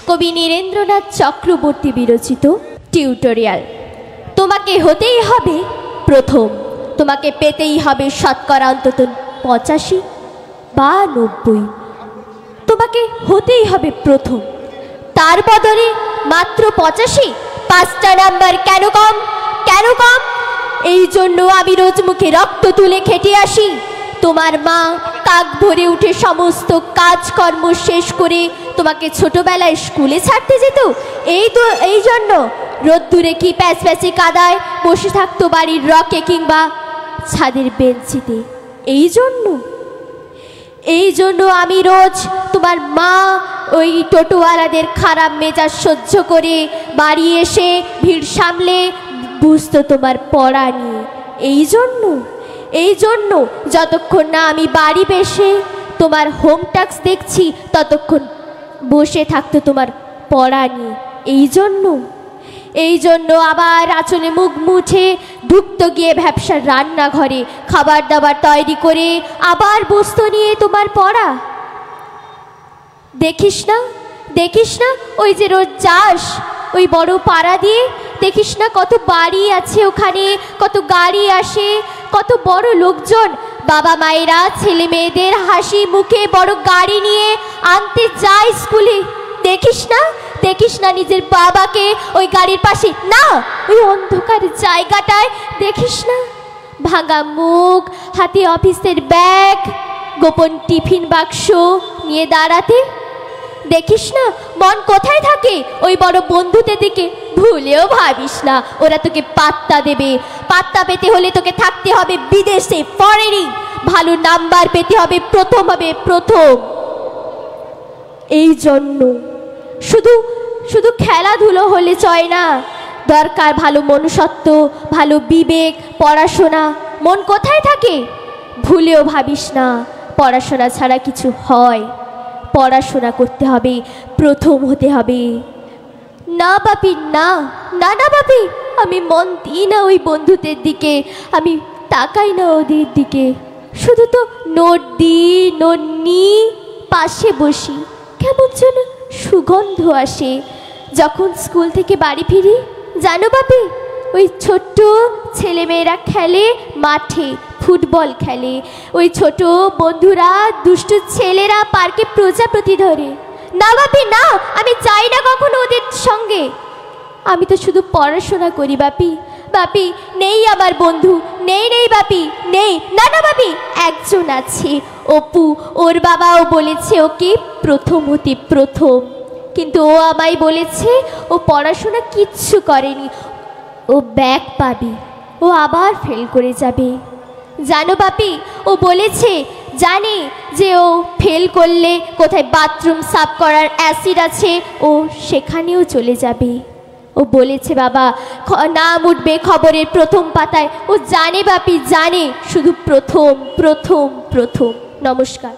কবি নীরেন্দ্রনাথ চক্রবর্তী বিরচিত টিউটোরিয়াল। তোমাকে হতেই হবে প্রথম, তোমাকে পেতেই হবে শতকরা অন্তত 85 বা 90। তোমাকে হতেই হবে প্রথম, তার বদলে মাত্র 85। 5টা নাম্বার কেন কম, কেন কম? এই জন্য আমি রোজ মুখে রক্ত তুলে খেটে আসি। তোমার মা কাক ভরে উঠে সমস্ত কাজকর্ম শেষ করে তোমাকে ছোটবেলায় স্কুলে ছাড়তে যেত। এই জন্য রোদ্দুরে কি প্যাচ প্যাচে কাদায় বসে থাকতো বাড়ির রকে কিংবা ছাদের বেঞ্চিতে। এই জন্য আমি রোজ তোমার মা ওই টোটোওয়ালাদের খারাপ মেজাজ সহ্য করে বাড়ি এসে ভিড় সামলে বুঝতো তোমার পড়া নিয়ে। এই জন্য যতক্ষণ না আমি বাড়ি বেশে তোমার হোম টাস্ক দেখছি ততক্ষণ বসে থাকতো তোমার পড়া নিয়ে। এই জন্য আবার আঁচলে মুখ মুছে ঢুকতো গিয়ে ভ্যাপসার রান্নাঘরে, খাবার দাবার তৈরি করে আবার বসতো নিয়ে তোমার পড়া। দেখিস না ওই যে রোজ যাস ওই বড় পাড়া দিয়ে, দেখিস না কত বাড়ি আছে ওখানে, কত গাড়ি আসে, কত বড় লোকজন, বাবা মায়েরা ছেলে মেয়েদের হাসি মুখে বড় গাড়ি নিয়ে আনতে যায় স্কুলে। দেখিস না নিজের বাবাকে ওই গাড়ির পাশে, না ওই অন্ধকার জায়গাটায় দেখিস না ভাঙা মুখ, হাতে অফিসের ব্যাগ, গোপন টিফিন বাক্স নিয়ে দাঁড়াতে। দেখিস না মন কোথায় থাকে ওই বড় বন্ধুদের দিকে। ভুলেও ভাবিস না ওরা তোকে পাত্তা দেবে। পাত্তা পেতে হলে তোকে থাকতে হবে বিদেশে, ফরেনে, ভালো নাম্বার পেতে হবে প্রথম। এই জন্য শুধু খেলাধুলো হলে চয় না, দরকার ভালো মনুষ্যত্ব, ভালো বিবেক, পড়াশোনা। মন কোথায় থাকে? ভুলেও ভাবিস না পড়াশোনা ছাড়া কিছু হয়। পড়াশোনা করতে হবে, প্রথম হতে হবে। না বাপি, না বাপি, আমি মন দিই না ওই বন্ধুদের দিকে, আমি তাকাই না ওদের দিকে। শুধু তো নোট নি পাশে বসি, কেমন যেন সুগন্ধ আসে যখন স্কুল থেকে বাড়ি ফিরি। জানো বাপি, ওই ছোট্ট ছেলেমেয়েরা খেলে মাঠে, ফুটবল খেলে, ওই ছোট বন্ধুরা দুষ্টু ছেলেরা পার্কে প্রজাপতি ধরে। না বাপি না, আমি চাই না কখনো ওদের সঙ্গে। আমি তো শুধু পড়াশোনা করি বাপি। নেই আমার বন্ধু, নেই বাপি, নেই। না বাপি, একজন আছে, অপু, ওর বাবাও বলেছে ওকে প্রথম হতে, কিন্তু ও আমায় বলেছে ও পড়াশোনা কিচ্ছু করেনি, ও ব্যাক পাবে, ও আবার ফেল করে যাবে। জানো বাপি, ও বলেছে জানে যে ও ফেল করলে কোথায় বাথরুম সাফ করার অ্যাসিড আছে, ও সেখানেও চলে যাবে। ও বলেছে বাবা নাম উঠবে খবরের প্রথম পাতায়। ও জানে বাপি, জানে, শুধু প্রথম। নমস্কার।